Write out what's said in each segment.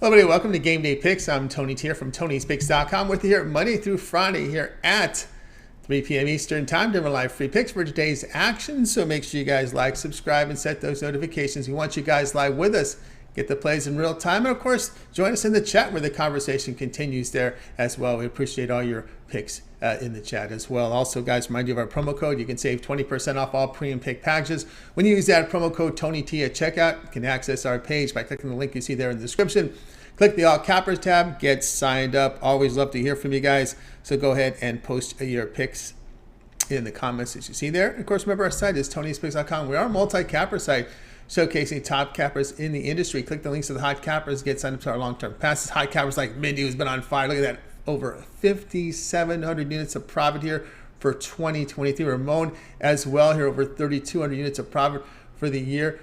Hello, everybody. Welcome to Game Day Picks. I'm Tony Tier from Tony'sPicks.com with you here Monday through Friday here at 3 p.m. Eastern Time, doing live free picks for today's action. So make sure you guys like, subscribe, and set those notifications. We want you guys live with us. Get the plays in real time. And of course, join us in the chat where the conversation continues there as well. We appreciate all your picks in the chat as well. Also, guys, remind you of our promo code. You can save 20% off all premium pick packages. When you use that promo code TonyT at checkout, you can access our page by clicking the link you see there in the description. Click the All Cappers tab, get signed up. Always love to hear from you guys. So go ahead and post your picks in the comments that you see there. And of course, remember our site is Tony'sPicks.com. We are a multi-capper site showcasing top cappers in the industry. Click the links to the hot cappers, get signed up to our long-term passes. Hot cappers like Mindy, who's been on fire. Look at that, over 5,700 units of profit here for 2023. Ramon as well here, over 3,200 units of profit for the year.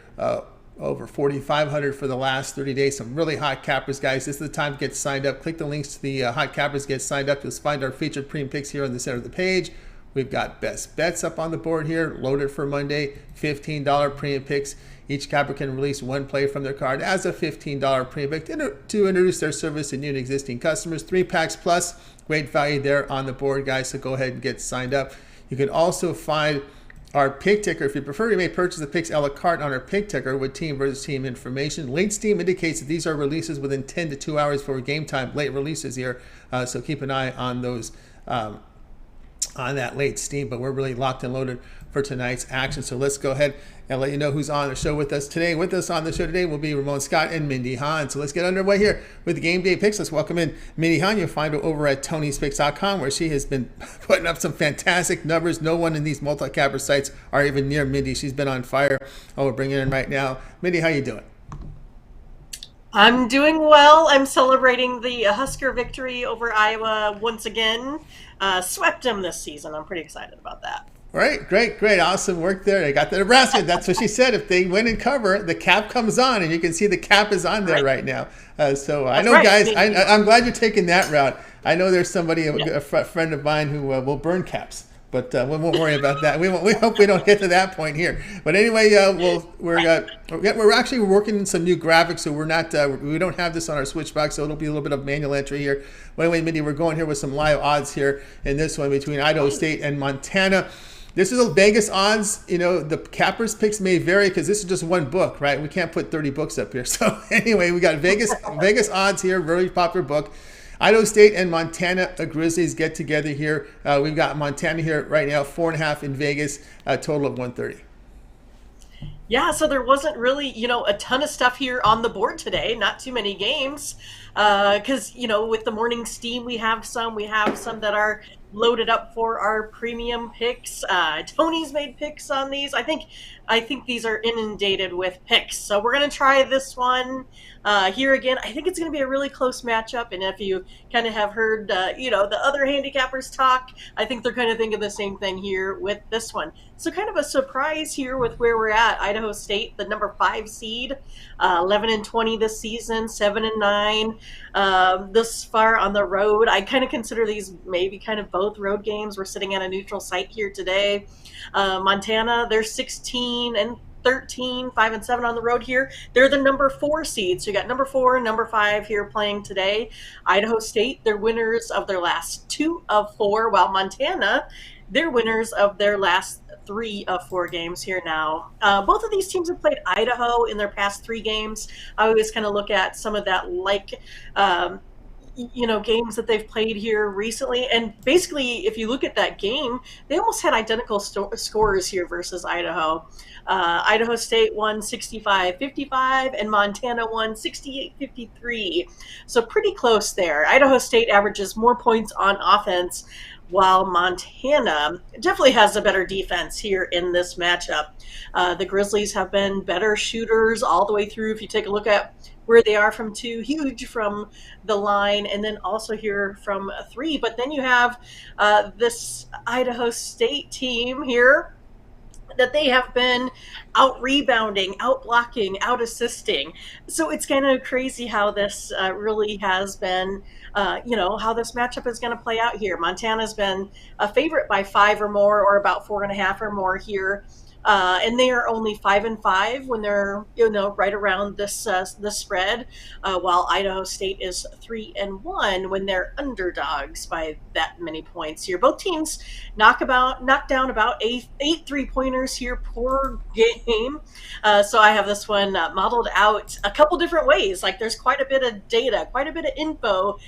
Over 4,500 for the last 30 days. Some really hot cappers, guys. This is the time to get signed up. Click the links to the hot cappers, get signed up. You'll find our featured premium picks here on the center of the page. We've got best bets up on the board here, loaded for Monday, $15 premium picks. Each capper can release one play from their card as a $15 premium pick to introduce their service to new and existing customers. 3 packs plus, great value there on the board, guys. So go ahead and get signed up. You can also find our pick ticker. If you prefer, you may purchase the picks a la carte on our pick ticker with team versus team information. Late Steam indicates that these are releases within 10 to 2 hours for game time. Late releases here, so keep an eye on those on that late Steam. But we're really locked and loaded for tonight's action. So let's go ahead and let you know who's on the show with us today. With us on the show today will be Ramon Scott and Mindy Hahn. So let's get underway here with the Game Day Picks. Let's welcome in Mindy Hahn. You'll find her over at Tony'sPicks.com, where she has been putting up some fantastic numbers. No one in these multi-capper sites are even near Mindy. She's been on fire. Oh, we're bringing her in right now. Mindy, how you doing? I'm doing well. I'm celebrating the Husker victory over Iowa once again. Swept them this season. I'm pretty excited about that. All right, great, awesome work there. They got the Nebraska. That's what she said. If they win and cover, the cap comes on, and you can see the cap is on there right now. So I know, guys, I'm glad you're taking that route. I know there's somebody, a friend of mine, who will burn caps. But we won't worry about that. We hope we don't get to that point here. But anyway, we're actually working in some new graphics, so we don't have this on our Switchbox, so it'll be a little bit of manual entry here. But anyway, Mindy, we're going here with some live odds here in this one between Idaho State and Montana. This is a Vegas odds. You know, the cappers picks may vary because this is just one book, right? We can't put 30 books up here. So anyway, we got Vegas odds here, very popular book. Idaho State and Montana Grizzlies get together here. We've got Montana here right now, 4.5 in Vegas, a total of 130. Yeah, so there wasn't really, a ton of stuff here on the board today. Not too many games. Because, with the morning steam, we have some that are loaded up for our premium picks. Tony's made picks on these. I think these are inundated with picks. So we're going to try this one here again. I think it's going to be a really close matchup. And if you kind of have heard, the other handicappers talk, I think they're kind of thinking the same thing here with this one. So kind of a surprise here with where we're at. Idaho State, the number 5 seed, 11-20 this season, 7-9 this far on the road. I kind of consider these maybe kind of both road games. We're sitting at a neutral site here today. Montana, they're 16-13, 5-7 on the road here. They're the number 4 seed. So you got number 4 and number 5 here playing today. Idaho State, they're winners of their last 2 of 4, while Montana, they're winners of their last 3 of 4 games here now. Both of these teams have played Idaho in their past 3 games. I always kind of look at some of that games that they've played here recently. And basically, if you look at that game, they almost had identical scores here versus Idaho. Idaho State won 65-55 and Montana won 68-53. So pretty close there. Idaho State averages more points on offense, while Montana definitely has a better defense here in this matchup. The Grizzlies have been better shooters all the way through. If you take a look at where they are from 2, huge from the line, and then also here from 3. But then you have this Idaho State team here that they have been out rebounding, out blocking, out assisting. So it's kind of crazy how this really has been, how this matchup is going to play out here. Montana's been a favorite by 5 or more, or about 4.5 or more here and they are only 5-5 when they're right around this spread, while Idaho State is 3-1 when they're underdogs by that many points here. Both teams knock down about eight 3-pointers here per game. So I have this one modeled out a couple different ways. Like there's quite a bit of data, quite a bit of info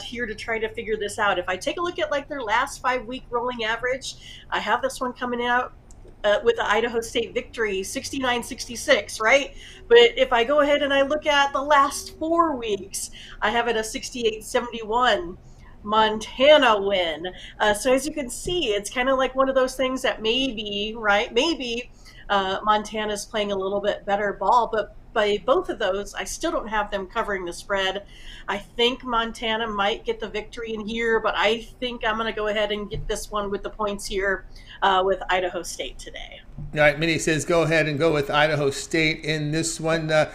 here to try to figure this out. If I take a look at like their last 5-week rolling average, I have this one coming out with the Idaho State victory, 69-66, right? But if I go ahead and I look at the last 4 weeks, I have it a 68-71 Montana win. So as you can see, it's kind of like one of those things that maybe, right, maybe Montana's playing a little bit better ball, but by both of those, I still don't have them covering the spread. I think Montana might get the victory in here, but I think I'm going to go ahead and get this one with the points here with Idaho State today. All right, Mindy says go ahead and go with Idaho State in this one. The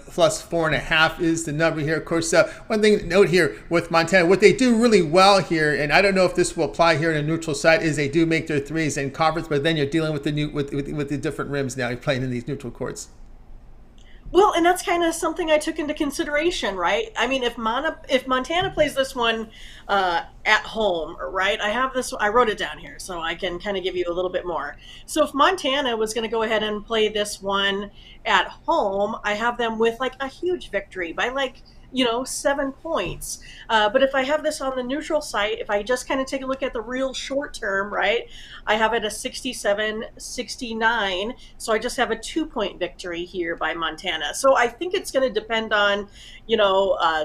plus 4.5 is the number here. Of course, one thing to note here with Montana, what they do really well here, and I don't know if this will apply here in a neutral site, is they do make their threes in conference, but then you're dealing with the different rims now. You're playing in these neutral courts. Well, and that's kind of something I took into consideration, right? I mean, if Montana plays this one at home, right? I wrote it down here so I can kind of give you a little bit more. So if Montana was going to go ahead and play this one at home, I have them with like a huge victory by like 7 points. But if I have this on the neutral site, if I just kind of take a look at the real short term, right, I have it a 67-69. So I just have a 2-point victory here by Montana. So I think it's going to depend on,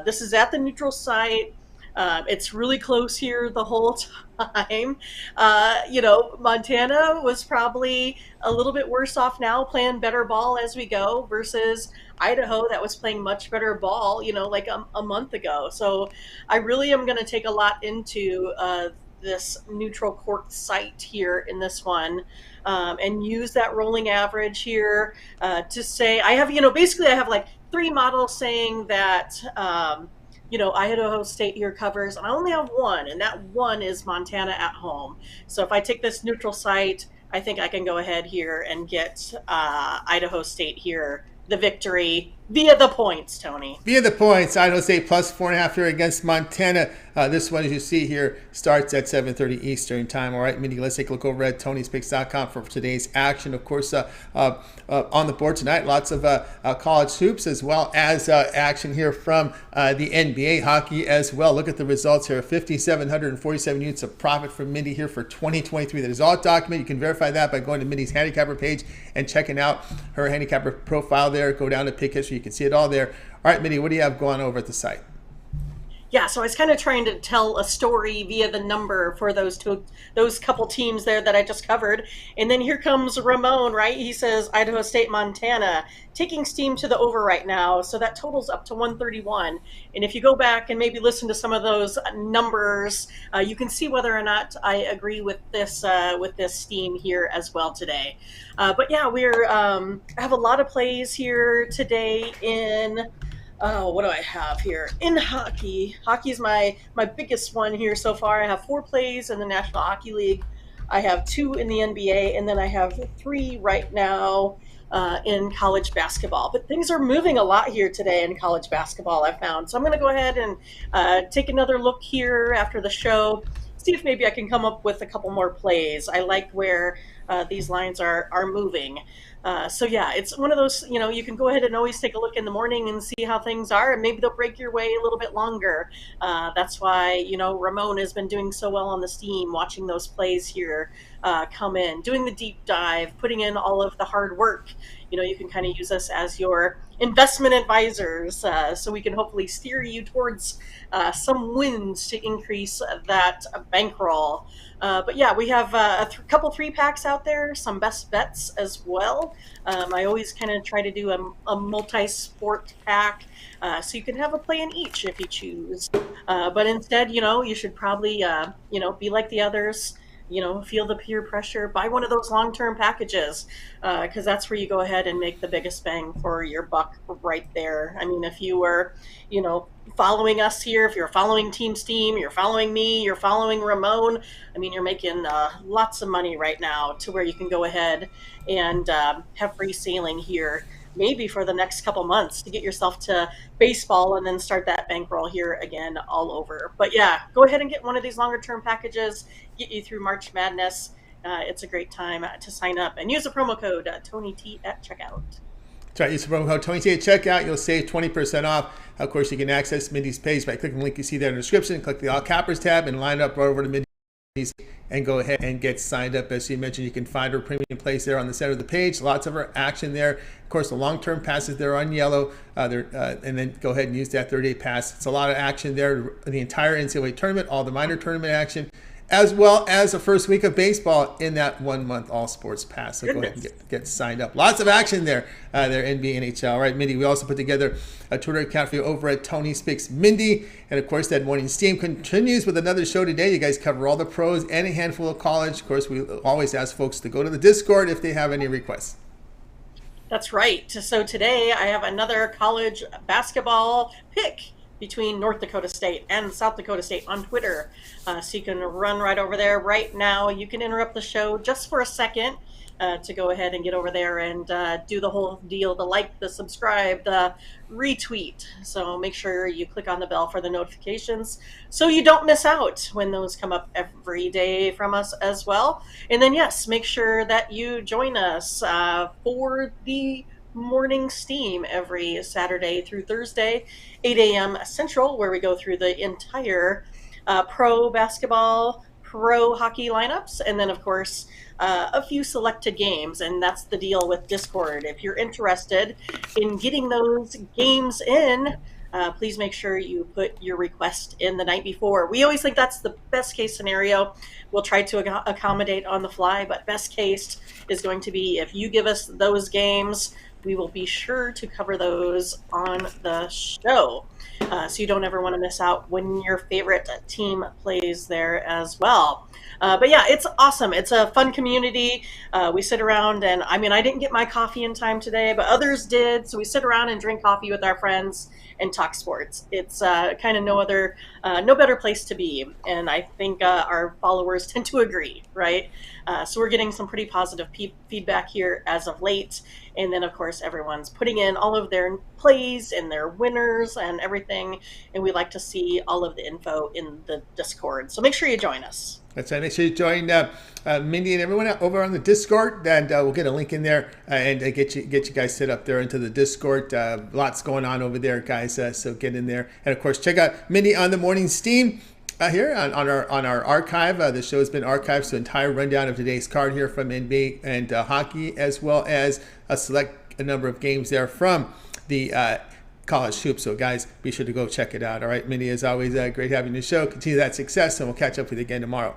this is at the neutral site. It's really close here the whole time. Montana was probably a little bit worse off now, playing better ball as we go, versus Idaho that was playing much better ball, like a month ago. So I really am going to take a lot into this neutral court site here in this one, and use that rolling average here to say I have, basically I have like 3 models saying that Idaho State here covers, and I only have one, and that one is Montana at home. So if I take this neutral site, I think I can go ahead here and get Idaho State here the victory via the points, Tony. Via the points, Idaho State plus 4.5 here against Montana. This one, as you see here, starts at 7:30 Eastern time. All right, Mindy, let's take a look over at Tony'sPicks.com for today's action. Of course, on the board tonight, lots of college hoops as well as action here from the NBA hockey as well. Look at the results here: 5,747 units of profit from Mindy here for 2023. That is all documented. You can verify that by going to Mindy's handicapper page and checking out her handicapper profile there. Go down to pick history. You can see it all there. All right, Mindy, what do you have going over at the site? Yeah, so I was kind of trying to tell a story via the number for those couple teams there that I just covered. And then here comes Ramon, right? He says Idaho State, Montana, taking steam to the over right now. So that totals up to 131. And if you go back and maybe listen to some of those numbers, you can see whether or not I agree with this steam here as well today. But yeah, I have a lot of plays here today in... what do I have here? In hockey. Hockey is my biggest one here so far. I have 4 plays in the National Hockey League. I have 2 in the NBA, and then I have 3 right now in college basketball. But things are moving a lot here today in college basketball, I've found. So I'm going to go ahead and take another look here after the show, see if maybe I can come up with a couple more plays. I like where these lines are moving. So yeah, it's one of those, you can go ahead and always take a look in the morning and see how things are, and maybe they'll break your way a little bit longer. That's why, Ramon has been doing so well on the steam, watching those plays here come in, doing the deep dive, putting in all of the hard work. You can kind of use us as your investment advisors, so we can hopefully steer you towards some wins to increase that bankroll. But yeah, we have a couple 3-packs out there, some best bets as well. I always kind of try to do a multi-sport pack, so you can have a play in each if you choose. But instead, you should probably, be like the others. feel the peer pressure, buy one of those long-term packages, because that's where you go ahead and make the biggest bang for your buck right there. I mean, if you were, following us here, if you're following Team Steam, you're following me, you're following Ramon, I mean, you're making lots of money right now to where you can go ahead and have free sailing here maybe for the next couple months to get yourself to baseball and then start that bankroll here again all over. But yeah, go ahead and get one of these longer term packages, get you through March Madness. It's a great time to sign up and use the promo code TonyT at checkout. That's right. Use the promo code TonyT at checkout. You'll save 20% off. Of course, you can access Mindy's page by clicking the link you see there in the description. Click the All Cappers tab and line up right over to Mindy's and go ahead and get signed up. As you mentioned, you can find her premium place there on the center of the page. Lots of her action there. Of course, the long-term passes there on yellow, and then go ahead and use that 30-day pass. It's a lot of action there. The entire NCAA tournament, all the minor tournament action, as well as the first week of baseball in that 1 month all sports pass. So go ahead and get signed up. Lots of action there, NBA, NHL. All right, Mindy, we also put together a Twitter account for you over at Tony Speaks Mindy. And of course, that morning steam continues with another show today. You guys cover all the pros and a handful of college. Of course, we always ask folks to go to the Discord if they have any requests. That's right. So today I have another college basketball pick between North Dakota State and South Dakota State on Twitter. So you can run right over there right now. You can interrupt the show just for a second to go ahead and get over there and do the whole deal, the like, the subscribe, the retweet. So make sure you click on the bell for the notifications so you don't miss out when those come up every day from us as well. And then, yes, make sure that you join us for the morning steam every Saturday through Thursday, 8 a.m. Central, where we go through the entire pro basketball, pro hockey lineups, and then, of course, a few selected games. And that's the deal with Discord. If you're interested in getting those games in, please make sure you put your request in the night before. We always think that's the best case scenario. We'll try to accommodate on the fly, but best case is going to be if you give us those games, we will be sure to cover those on the show. So you don't ever want to miss out when your favorite team plays there as well. But yeah, it's awesome. It's a fun community. We sit around and, I mean, I didn't get my coffee in time today, but others did. So we sit around and drink coffee with our friends and talk sports. It's kind of no better place to be. And I think our followers tend to agree, right? So we're getting some pretty positive feedback here as of late. And then, of course, everyone's putting in all of their plays and their winners and everything. And we like to see all of the info in the Discord. So make sure you join us. That's right. Make sure you join Mindy and everyone over on the Discord, and we'll get a link in there and get you guys set up there into the Discord. Lots going on over there, guys. So get in there, and of course, check out Mindy on the Morning Steam here on our archive. The show has been archived, so entire rundown of today's card here from NBA and hockey, as well as a number of games there from the college hoops. So guys, be sure to go check it out. All right, Mindy, as always, great having you show. Continue that success, and we'll catch up with you again tomorrow.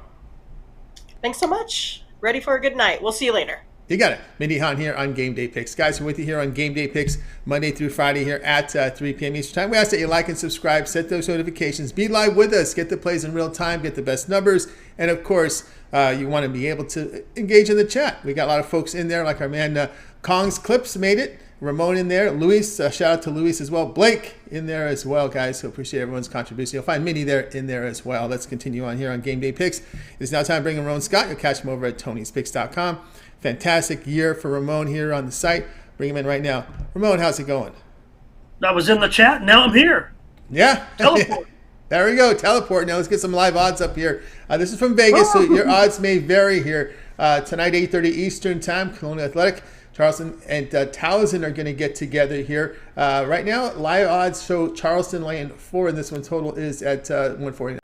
Thanks so much. Ready for a good night. We'll see you later. You got it. Mindy Hahn here on Game Day Picks. Guys, we're with you here on Game Day Picks Monday through Friday here at 3 p.m. Eastern Time. We ask that you like and subscribe, set those notifications, be live with us, get the plays in real time, get the best numbers, and of course, you want to be able to engage in the chat. We got a lot of folks in there, like our man Kong's Clips made it. Ramon in there. Luis, shout out to Luis as well. Blake in there as well, guys. So appreciate everyone's contribution. You'll find Mindy there in there as well. Let's continue on here on Game Day Picks. It's now time to bring in Ramon Scott. You'll catch him over at Tony'sPicks.com. Fantastic year for Ramon here on the site. Bring him in right now. Ramon, how's it going? I was in the chat. Now I'm here. Yeah. Teleport. There we go. Teleport. Now let's get some live odds up here. This is from Vegas, so your odds may vary here. Tonight, 8:30 Eastern Time, Colonial Athletic, Charleston, and Towson are going to get together here. Right now, live odds show Charleston laying 4, and this one total is at 149.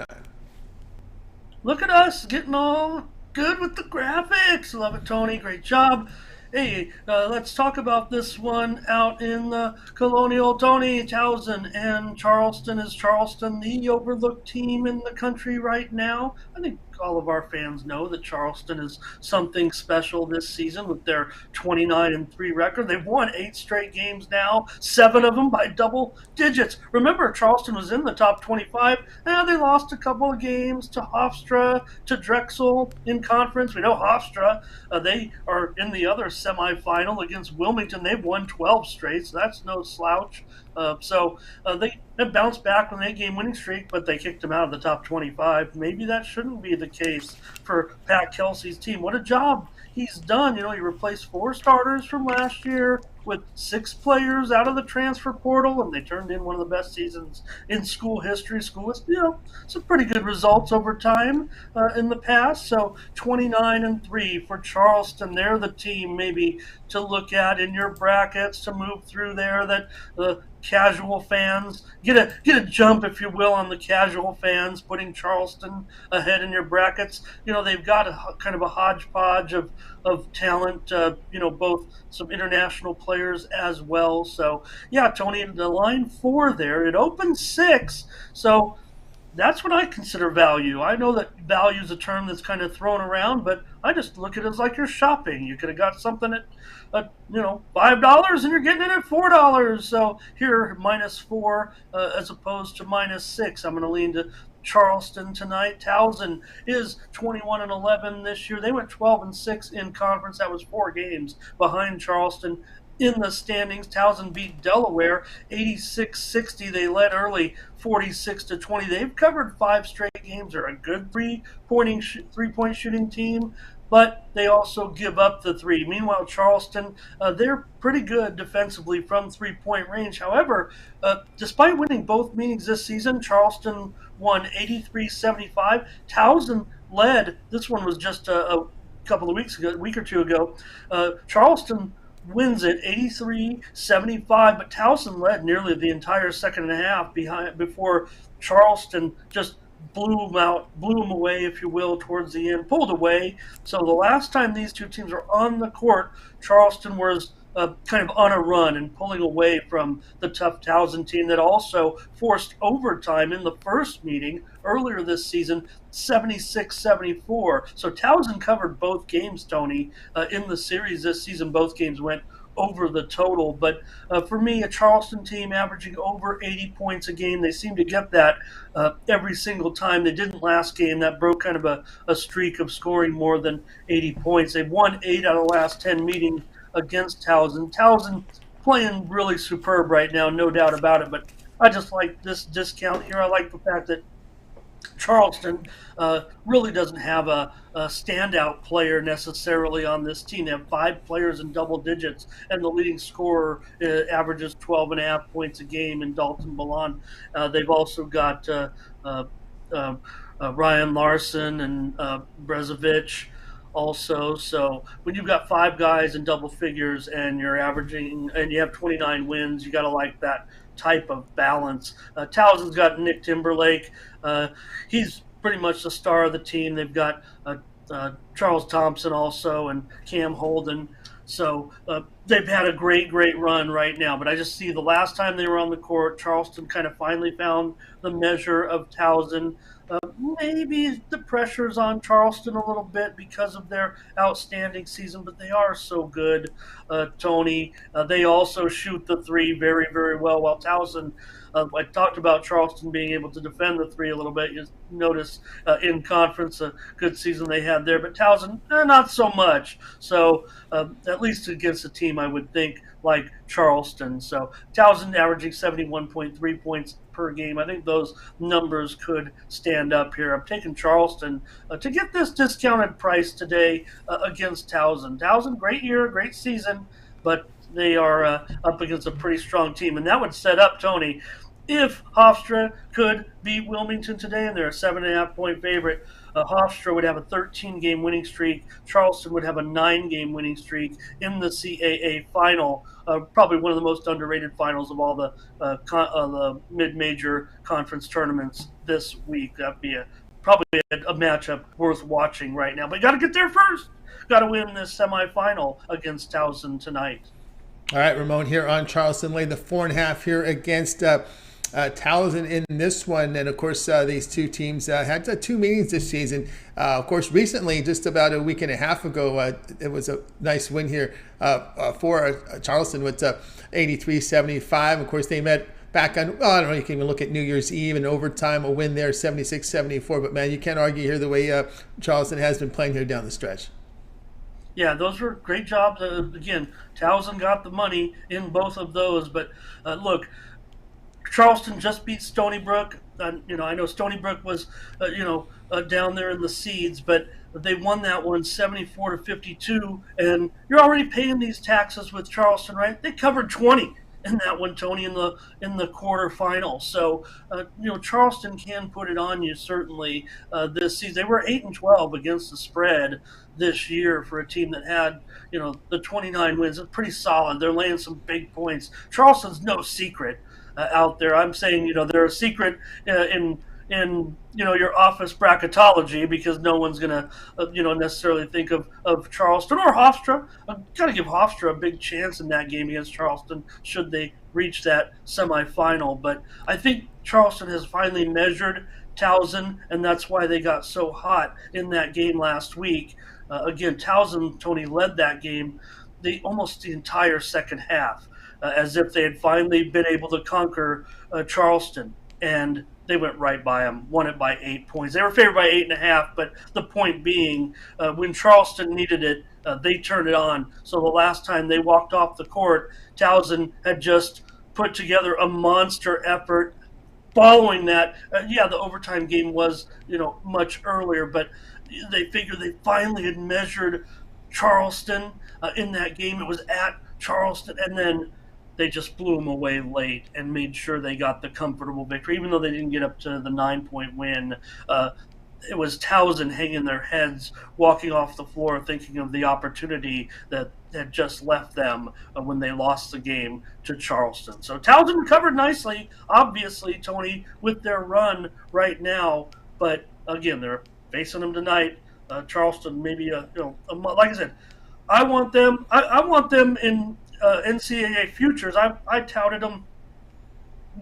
Look at us getting all good with the graphics. Love it, Tony. Great job. Hey, let's talk about this one out in the Colonial. Tony, Towson and Charleston. Is Charleston the overlooked team in the country right now? I think all of our fans know that Charleston is something special this season with their 29-3 record. They've won 8 straight games now, 7 of them by double digits. Remember, Charleston was in the top 25, and they lost a couple of games to Hofstra, to Drexel in conference. We know Hofstra, they are in the other semifinal against Wilmington. They've won 12 straight, so that's no slouch. They bounced back when they game winning streak, but they kicked them out of the top 25. Maybe that shouldn't be the case for Pat Kelsey's team. What a job he's done. He replaced 4 starters from last year with 6 players out of the transfer portal, and they turned in one of the best seasons in school history. School is, some pretty good results over time in the past. So 29-3 for Charleston. They're the team maybe to look at in your brackets to move through there. That the casual fans get a jump, if you will, on the casual fans, putting Charleston ahead in your brackets. They've got a kind of a hodgepodge of talent, both some international players as well. So yeah, Tony, the line 4 there, it opens 6. So that's what I consider value. I know that value is a term that's kind of thrown around, but I just look at it as like you're shopping. You could have got something at $5 and you're getting it at $4. So here, -4 as opposed to -6. I'm going to lean to Charleston tonight. Towson is 21-11 this year. They went 12-6 in conference. That was 4 games behind Charleston in the standings. Towson beat Delaware 86-60. They led early 46-20. They've covered 5 straight games. They're a good three-point shooting team, but they also give up the 3. Meanwhile, Charleston, they're pretty good defensively from 3-point range. However, despite winning both meetings this season, Charleston won 83-75. Towson led. This one was just a couple of weeks ago, a week or two ago. Charleston wins it 83-75, but Towson led nearly the entire second and a half before Charleston just blew them away, if you will, towards the end, pulled away. So the last time these two teams were on the court, Charleston was kind of on a run and pulling away from the tough Towson team that also forced overtime in the first meeting earlier this season, 76-74. So Towson covered both games, Tony, in the series this season. Both games went over the total. But for me, a Charleston team averaging over 80 points a game, they seem to get that every single time. They didn't last game. That broke kind of a streak of scoring more than 80 points. They've won 8 out of the last 10 meetings against Towson. Towson playing really superb right now, no doubt about it. But I just like this discount here. I like the fact that Charleston really doesn't have a standout player necessarily on this team. They have 5 players in double digits, and the leading scorer averages 12.5 points a game in Dalton Balan. They've also got Ryan Larson and Brezovic also. So when you've got 5 guys in double figures and you're averaging, and you have 29 wins, you got to like that type of balance. Towson's got Nick Timberlake. He's pretty much the star of the team. They've got Charles Thompson also and Cam Holden. So they've had a great run right now. But I just see the last time they were on the court, Charleston kind of finally found the measure of Towson. Maybe the pressure's on Charleston a little bit because of their outstanding season, but they are so good, Tony. They also shoot the 3 very, very well, while Towson, I talked about Charleston being able to defend the 3 a little bit. You notice in conference a good season they had there, but Towson, not so much. So at least against a team I would think like Charleston. So Towson averaging 71.3 points per game. I think those numbers could stand up here. I'm taking Charleston to get this discounted price today against Towson. Towson, great year, great season, but they are up against a pretty strong team. And that would set up, Tony, if Hofstra could beat Wilmington today, and they're a 7.5-point favorite, Hofstra would have a 13-game winning streak. Charleston would have a 9-game winning streak in the CAA final. Probably one of the most underrated finals of all the mid-major conference tournaments this week. That'd be probably a matchup worth watching right now. But you got to get there first. Got to win this semifinal against Towson tonight. All right, Ramon here on Charleston. Lay the 4.5 here against Towson in this one. And of course, these two teams had two meetings this season. Of course, recently, just about a week and a half ago, it was a nice win here for Charleston with 83-75. Of course, they met back on, well, I don't know, you can even look at New Year's Eve and overtime, a win there, 76-74. But, man, you can't argue here the way Charleston has been playing here down the stretch. Yeah, those were great jobs. Again, Towson got the money in both of those. But, look, Charleston just beat Stony Brook. I know Stony Brook was, down there in the seeds, but they won that one 74-52. And you're already paying these taxes with Charleston, right? They covered 20 in that one, Tony, in the quarterfinal. So, Charleston can put it on you certainly this season. They were 8-12 against the spread this year for a team that had, the 29 wins. It's pretty solid. They're laying some big points. Charleston's no secret out there. I'm saying, they're a secret in your office bracketology, because no one's gonna necessarily think of Charleston or Hofstra. I've got to give Hofstra a big chance in that game against Charleston should they reach that semifinal. But I think Charleston has finally measured Towson, and that's why they got so hot in that game last week. Again, Towson, Tony, led that game almost the entire second half, as if they had finally been able to conquer Charleston, and they went right by them, won it by 8 points. They were favored by 8.5, but the point being, when Charleston needed it, they turned it on. So the last time they walked off the court, Towson had just put together a monster effort. Following that, the overtime game was, much earlier, but they figured they finally had measured Charleston in that game. It was at Charleston, and then they just blew them away late and made sure they got the comfortable victory, even though they didn't get up to the 9-point win. It was Towson hanging their heads, walking off the floor, thinking of the opportunity that had just left them when they lost the game to Charleston. So Towson recovered nicely, obviously, Tony, with their run right now. But again, they're facing them tonight. Charleston, maybe like I said, I want them. I want them in NCAA futures. I touted them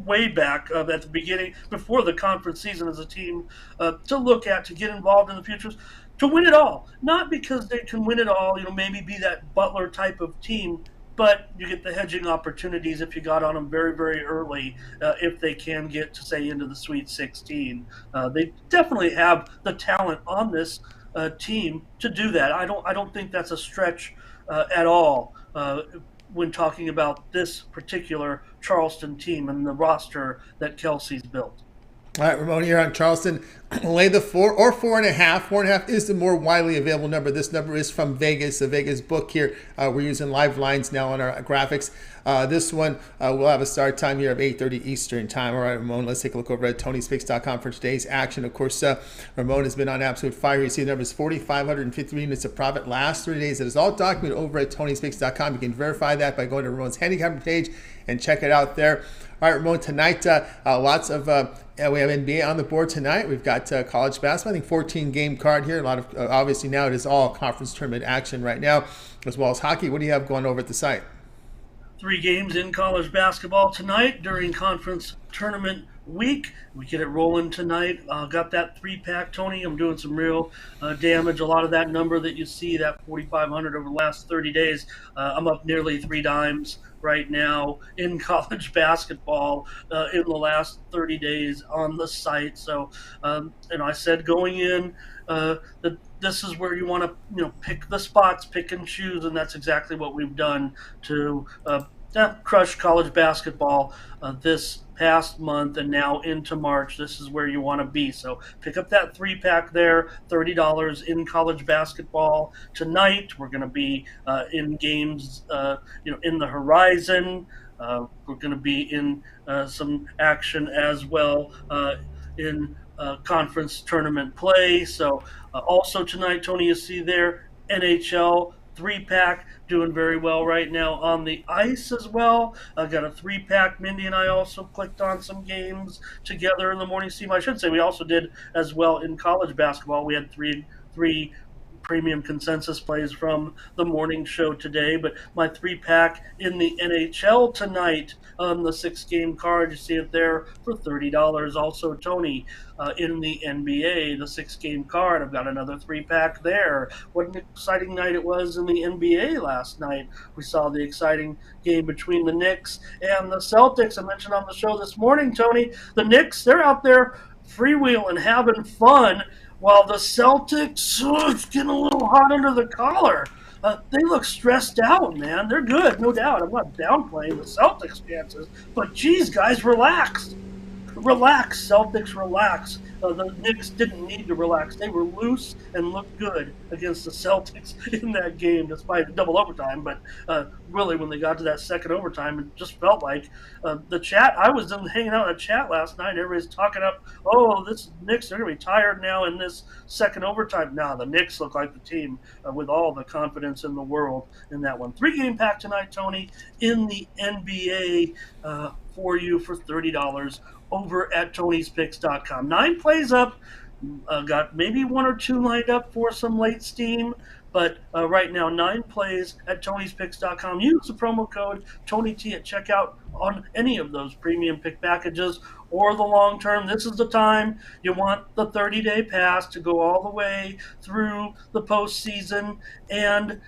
way back at the beginning, before the conference season, as a team to look at, to get involved in the futures, to win it all. Not because they can win it all, maybe be that Butler type of team, but you get the hedging opportunities if you got on them very, very early, if they can get to, say, into the Sweet 16. They definitely have the talent on this team to do that. I don't think that's a stretch at all. When talking about this particular Charleston team and the roster that Kelsey's built. All right, Ramon here on Charleston. Lay the 4 or 4.5. 4.5 is the more widely available number. This number is from Vegas, the Vegas book here. We're using live lines now on our graphics. This one will have a start time here of 8:30 Eastern time. All right, Ramon, let's take a look over at TonySpicks.com for today's action. Of course, Ramon has been on absolute fire. You see the numbers 4,553 units of profit last 3 days. It is all documented over at TonySpicks.com. You can verify that by going to Ramon's handicap page and check it out there. All right, Ramon, tonight, lots of we have NBA on the board tonight. We've got college basketball. I think 14-game card here. A lot of obviously now it is all conference tournament action right now, as well as hockey. What do you have going over at the site? 3 games in college basketball tonight during conference tournament week. We get it rolling tonight. Got that 3-pack, Tony. I'm doing some real damage. A lot of that number that you see, that 4,500 over the last 30 days, I'm up nearly 3 dimes right now in college basketball in the last 30 days on the site. So, and I said going in that this is where you want to, pick the spots, pick and choose, and that's exactly what we've done to crush college basketball this past month and now into March. This is where you want to be. So pick up that 3-pack there, $30 in college basketball tonight. We're going to be in games, in the horizon. We're going to be in some action as well in conference tournament play. So also tonight, Tony, you see there, NHL 3-pack doing very well right now on the ice as well. I got a 3-pack. Mindy and I also clicked on some games together in the morning steam. I should say we also did as well in college basketball. We had three premium consensus plays from the morning show today. But my 3-pack in the NHL tonight on the 6-game card, you see it there for $30. Also, Tony, in the NBA, the 6-game card, I've got another 3-pack there. What an exciting night it was in the NBA last night. We saw the exciting game between the Knicks and the Celtics. I mentioned on the show this morning, Tony, the Knicks, they're out there freewheeling, having fun, while the Celtics, it's getting a little hot under the collar. They look stressed out, man. They're good, no doubt. I'm not downplaying the Celtics' chances, but geez, guys, relax. Relax, Celtics, relax. The Knicks didn't need to relax. They were loose and looked good against the Celtics in that game, despite double overtime. But really, when they got to that second overtime, it just felt like the chat. I was hanging out in a chat last night. Everybody's talking up, oh, this Knicks, they're going to be tired now in this second overtime. Nah, the Knicks look like the team with all the confidence in the world in that one. 3-game pack tonight, Tony, in the NBA for you for $30. Over at Tony'sPicks.com. 9 plays up. Got maybe 1 or 2 lined up for some late steam. But right now, 9 plays at Tony'sPicks.com. Use the promo code TonyT at checkout on any of those premium pick packages or the long term. This is the time you want the 30-day pass to go all the way through the postseason and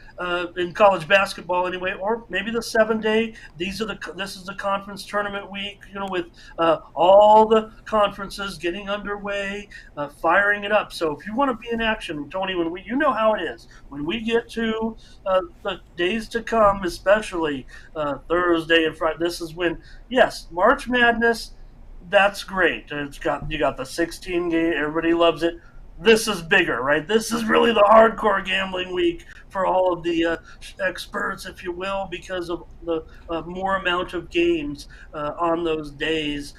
in college basketball anyway, or maybe the 7-day. This is the conference tournament week, with all the conferences getting underway, firing it up. So if you want to be in action, Tony, you know how it is. When we get to the days to come, especially Thursday and Friday, this is when, yes, March Madness. That's great. You got the 16 game. Everybody loves it. This is bigger, right? This is really the hardcore gambling week for all of the experts, if you will, because of the more amount of games on those days.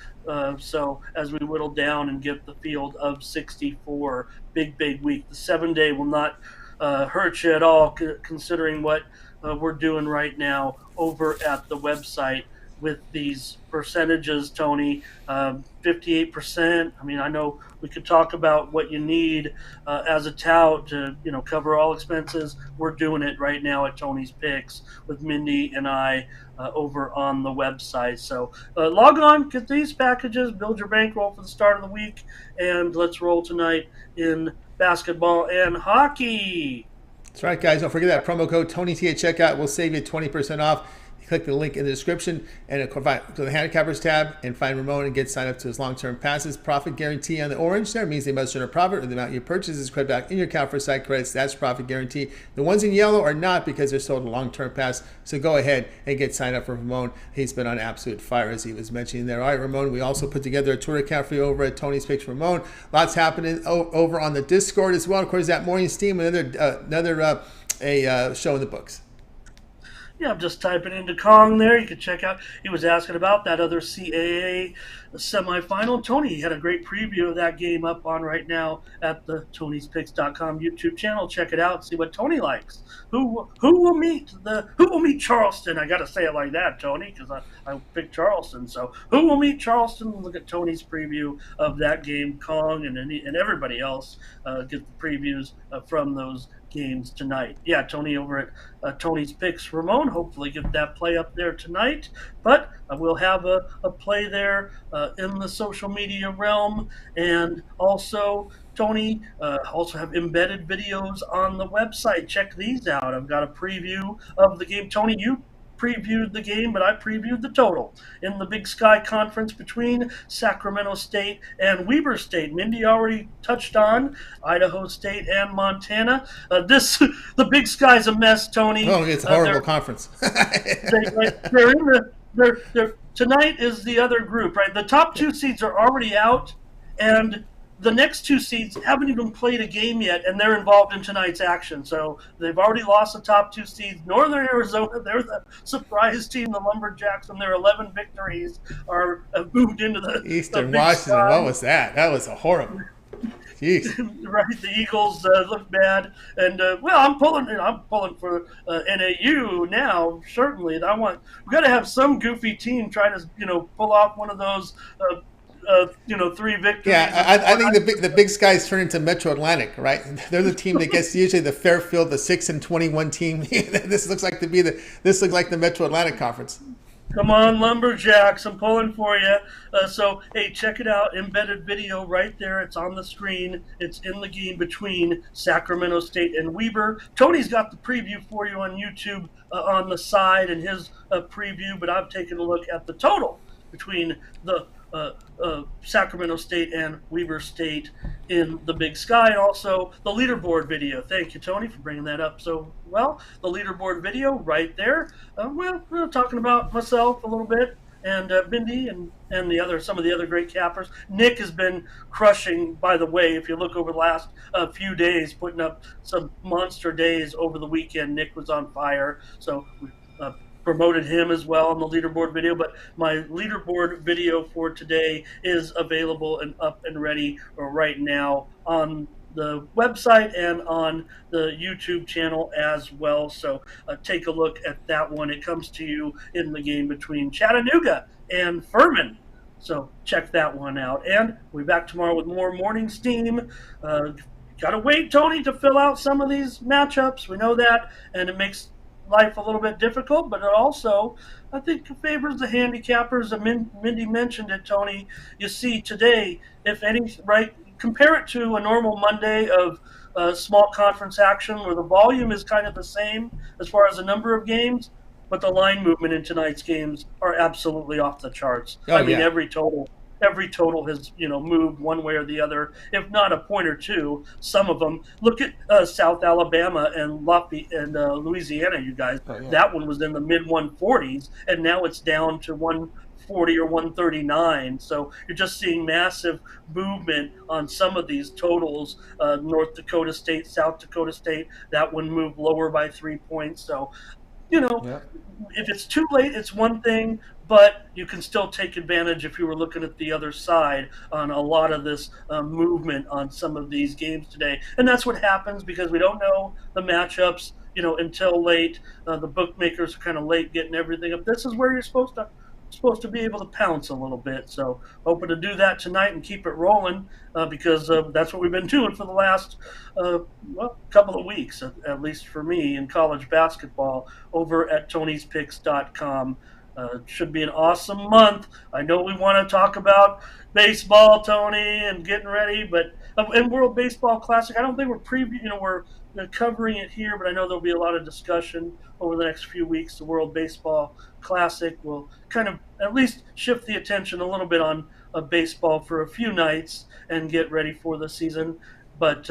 So as we whittle down and get the field of 64, big week. The 7-day will not hurt you at all, considering what we're doing right now over at the website with these percentages, Tony. 58%. I mean, I know we could talk about what you need as a tout to, cover all expenses. We're doing it right now at Tony's Picks with Mindy and I over on the website. So log on, get these packages, build your bankroll for the start of the week, and let's roll tonight in basketball and hockey. That's right, guys. Don't forget that promo code TonyT at checkout will save you 20% off. Click the link in the description and go to the handicappers tab and find Ramon and get signed up to his long-term passes. Profit guarantee on the orange there means they must earn a profit or the amount you purchase is credited back in your account for site credits. That's profit guarantee. The ones in yellow are not because they're sold a long-term pass. So go ahead and get signed up for Ramon. He's been on absolute fire, as he was mentioning there. All right, Ramon, we also put together a Twitter account for you over at Tony's Picks Ramon. Lots happening over on the Discord as well. Of course, that morning steam, another show in the books. Yeah, I'm just typing into Kong there. You can check out. He was asking about that other CAA semifinal. Tony had a great preview of that game up on right now at the Tony'sPicks.com YouTube channel. Check it out. See what Tony likes. Who will meet Charleston? I got to say it like that, Tony, because I picked Charleston. So who will meet Charleston? Look at Tony's preview of that game. Kong and everybody else get the previews from those games tonight. Yeah, Tony over at Tony's Picks Ramon. Hopefully get that play up there tonight. But we'll have a play there in the social media realm. And also, Tony, also have embedded videos on the website. Check these out. I've got a preview of the game. Tony, you previewed the game, but I previewed the total in the Big Sky Conference between Sacramento State and Weber State. Mindy already touched on Idaho State and Montana. The Big Sky's a mess, Tony. Oh, it's a horrible conference. They're in they're tonight is the other group, right? The top 2 seeds are already out, and the next 2 seeds haven't even played a game yet, and they're involved in tonight's action. So they've already lost the top 2 seeds. Northern Arizona, they're the surprise team. The Lumberjacks, and their 11 victories are moved into the Eastern Washington. What was that? That was a horrible. Jeez. Right, the Eagles look bad, and I'm pulling for NAU now. Certainly, we got to have some goofy team try to pull off one of those 3 victories. Yeah, I think the Big Skies turn into Metro Atlantic, right? They're the team that gets usually the Fairfield, the 6-21 team. This looks like the Metro Atlantic Conference. Come on, Lumberjacks, I'm pulling for you. So, hey, check it out. Embedded video right there. It's on the screen. It's in the game between Sacramento State and Weber. Tony's got the preview for you on YouTube on the side and his preview, but I've taken a look at the total between the Sacramento State and Weber State in the Big Sky, and also the leaderboard video. Thank you, Tony, for bringing that up so well. The leaderboard video right there. We're talking about myself a little bit, and Mindy and some of the other great cappers. Nick has been crushing, by the way. If you look over the last few days, putting up some monster days over the weekend. Nick was on fire, so we promoted him as well on the leaderboard video. But my leaderboard video for today is available and up and ready right now on the website and on the YouTube channel as well. So take a look at that one. It comes to you in the game between Chattanooga and Furman. So check that one out. And we'll be back tomorrow with more morning steam. Got to wait, Tony, to fill out some of these matchups. We know that, and it makes life a little bit difficult, but it also, I think, favors the handicappers. Mindy mentioned it, Tony. You see today, if any, right, compare it to a normal Monday of small conference action where the volume is kind of the same as far as the number of games, but the line movement in tonight's games are absolutely off the charts. Every total has moved one way or the other, if not a point or two. Some of them. Look at South Alabama and Louisiana, you guys. That one was in the mid 140s, and now it's down to 140 or 139. So you're just seeing massive movement on some of these totals. North Dakota State, South Dakota State, that one moved lower by 3 points. So if it's too late, it's one thing, but you can still take advantage if you were looking at the other side on a lot of this movement on some of these games today. And that's what happens because we don't know the matchups, until late. The bookmakers are kind of late getting everything up. This is where you're supposed to be able to pounce a little bit. So hoping to do that tonight and keep it rolling because that's what we've been doing for the last couple of weeks, at least for me in college basketball over at Tony'sPicks.com. Should be an awesome month. I know we want to talk about baseball, Tony, and getting ready, but and World Baseball Classic. I don't think we're covering it here, but I know there'll be a lot of discussion over the next few weeks. The World Baseball Classic will kind of at least shift the attention a little bit on baseball for a few nights and get ready for the season. But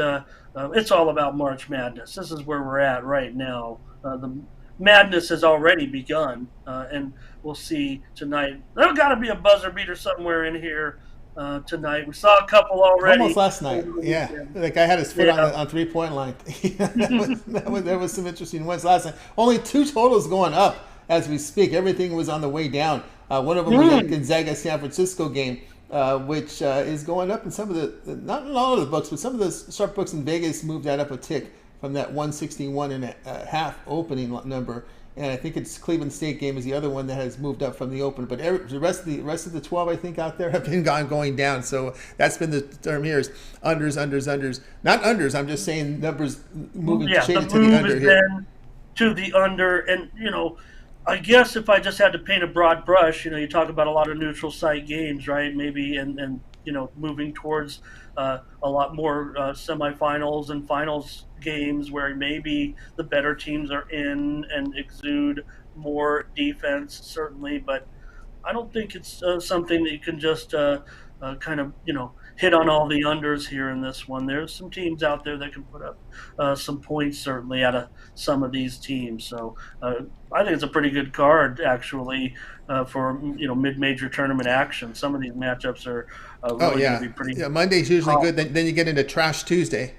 it's all about March Madness. This is where we're at right now. The madness has already begun, and we'll see tonight. There's got to be a buzzer beater somewhere in here tonight. We saw a couple already. Almost last night, yeah. The guy had his foot on 3-point line. There was some interesting ones last night. Only 2 totals going up as we speak. Everything was on the way down. One of them was that Gonzaga-San Francisco game, which is going up in some of not in all of the books, but some of the sharp books in Vegas moved that up a tick from that 161.5 opening number, and I think it's Cleveland State game is the other one that has moved up from the open. But the rest of the 12 I think out there have been going down. So that's been the term here is unders, not unders. I'm just saying numbers moving shaded to the under here. To the under, and I guess if I just had to paint a broad brush, you talk about a lot of neutral site games, right? Maybe and moving towards a lot more semifinals and finals games where maybe the better teams are in and exude more defense, certainly. But I don't think it's something that you can just kind of, hit on all the unders here in this one. There's some teams out there that can put up some points, certainly, out of some of these teams. So I think it's a pretty good card, actually, for mid-major tournament action. Some of these matchups are really going to be pretty. Yeah, Monday's usually good. Then you get into Trash Tuesday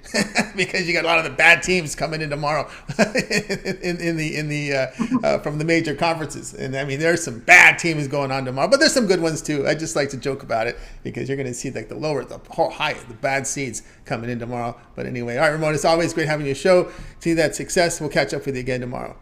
because you got a lot of the bad teams coming in tomorrow in the from the major conferences. And I mean, there's some bad teams going on tomorrow, but there's some good ones too. I just like to joke about it because you're going to see like the bad seeds coming in tomorrow. But anyway, all right, Ramon, it's always great having you show. See that success. We'll catch up with you again tomorrow.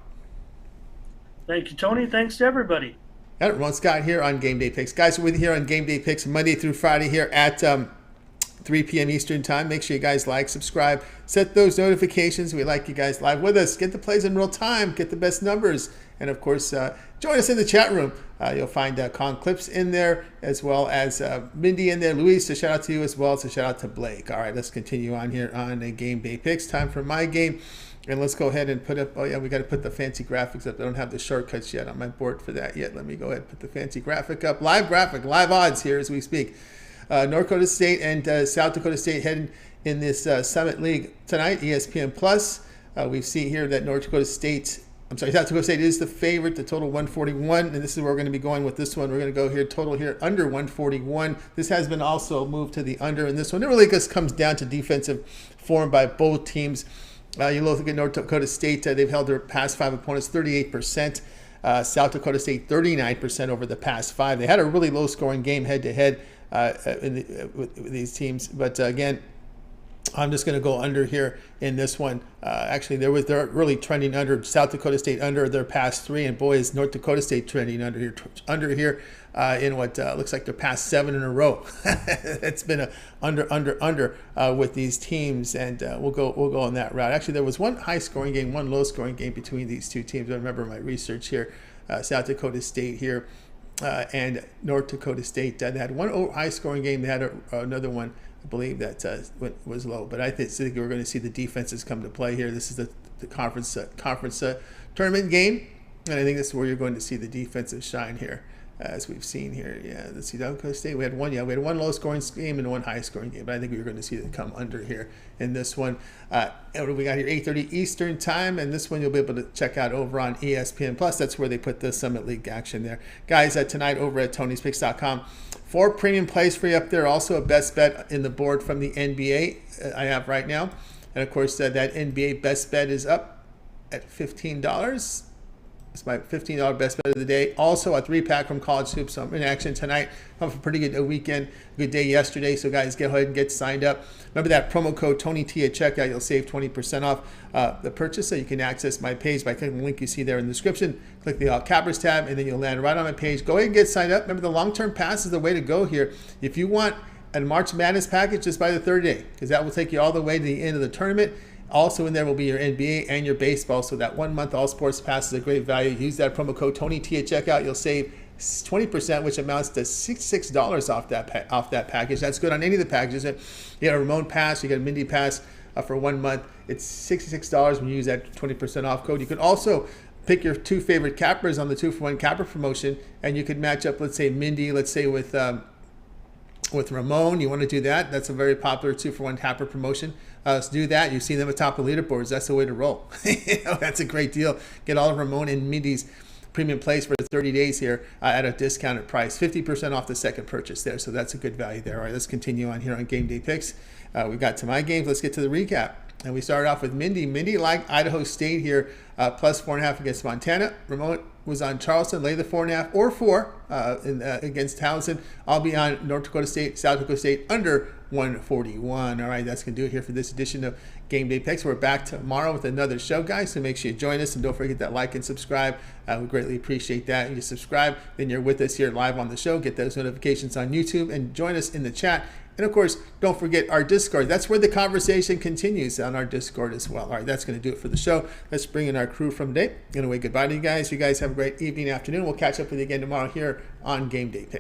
Thank you, Tony. Thanks to everybody. And Ramon Scott here on Game Day Picks. Guys, we're with you here on Game Day Picks Monday through Friday here at 3 p.m. Eastern Time. Make sure you guys like, subscribe, set those notifications. We like you guys live with us. Get the plays in real time. Get the best numbers. And, of course, join us in the chat room. You'll find Con Clips in there as well as Mindy in there. Luis, so shout out to you as well. So shout out to Blake. All right, let's continue on here on Game Day Picks. Time for my game. And let's go ahead and put up, oh yeah, we got to put the fancy graphics up. I don't have the shortcuts yet on my board for that yet. Let me go ahead and put the fancy graphic up. Live odds here as we speak. North Dakota State and South Dakota State heading in this Summit League tonight, ESPN Plus. We see here that South Dakota State is the favorite, the total 141, and this is where we're going to be going with this one. We're going to go here, total here, under 141. This has been also moved to the under in this one. It really just comes down to defensive form by both teams. You look at North Dakota State, they've held their past 5 opponents 38%. South Dakota State 39% over the past 5. They had a really low-scoring game head-to-head with these teams. But again, I'm just going to go under here in this one. Actually, they're really trending under. South Dakota State under their past 3, and boy, is North Dakota State trending under here in what looks like their past 7 in a row. It's been a under with these teams, and we'll go on that route. Actually, there was one high-scoring game, one low-scoring game between these two teams. I remember my research here. South Dakota State here and North Dakota State. They had one high-scoring game. They had another one, I believe, that was low. But I think we're going to see the defenses come to play here. This is the conference tournament game, and I think this is where you're going to see the defensive shine here, as we've seen here. Yeah, let's see, South Dakota State. We had one low-scoring game and one high-scoring game. But I think we're going to see it come under here in this one. And we got here 8:30 Eastern Time, and this one you'll be able to check out over on ESPN Plus. That's where they put the Summit League action there, guys. Tonight over at Tony'sPicks.com. 4 premium plays for you up there. Also a best bet in the board from the NBA I have right now. And, of course, that NBA best bet is up at $15. It's my $15 best bet of the day. Also a 3-pack from College Hoops. So I'm in action tonight. Have a pretty good weekend. Good day yesterday. So, guys, go ahead and get signed up. Remember that promo code TonyT at checkout. You'll save 20% off the purchase. So you can access my page by clicking the link you see there in the description. Click the All Cappers tab, and then you'll land right on my page. Go ahead and get signed up. Remember, the long-term pass is the way to go here. If you want a March Madness package, just buy the 3rd day, because that will take you all the way to the end of the tournament. Also in there will be your NBA and your baseball. So that 1 month all sports pass is a great value. Use that promo code TonyT at checkout. You'll save 20%, which amounts to $66 off that package. That's good on any of the packages. You got a Ramon pass, you got a Mindy pass for 1 month. It's $66 when you use that 20% off code. You can also pick your 2 favorite cappers on the 2-for-1 capper promotion, and you could match up, let's say, Mindy, let's say with Ramon. You want to do that? That's a very popular 2-for-1 capper promotion. So do that. You see them atop the leaderboards. That's the way to roll. That's a great deal. Get all of Ramon and Mindy's premium plays for 30 days here at a discounted price. 50% off the second purchase there. So that's a good value there. All right, let's continue on here on Game Day Picks. We got to my games. Let's get to the recap. And we started off with Mindy. Mindy liked Idaho State here, plus 4.5 against Montana. Ramon was on Charleston, lay the 4.5 or 4 against Towson. I'll be on North Dakota State, South Dakota State under 141. All right, that's going to do it here for this edition of Game Day Picks. We're back tomorrow with another show, guys, so make sure you join us, and don't forget that like and subscribe. We greatly appreciate that. You subscribe, then you're with us here live on the show. Get those notifications on YouTube, and join us in the chat. And, of course, don't forget our Discord. That's where the conversation continues, on our Discord as well. All right, that's going to do it for the show. Let's bring in our crew from today. Anyway, goodbye to you guys. You guys have a great evening, afternoon. We'll catch up with you again tomorrow here on Game Day Picks.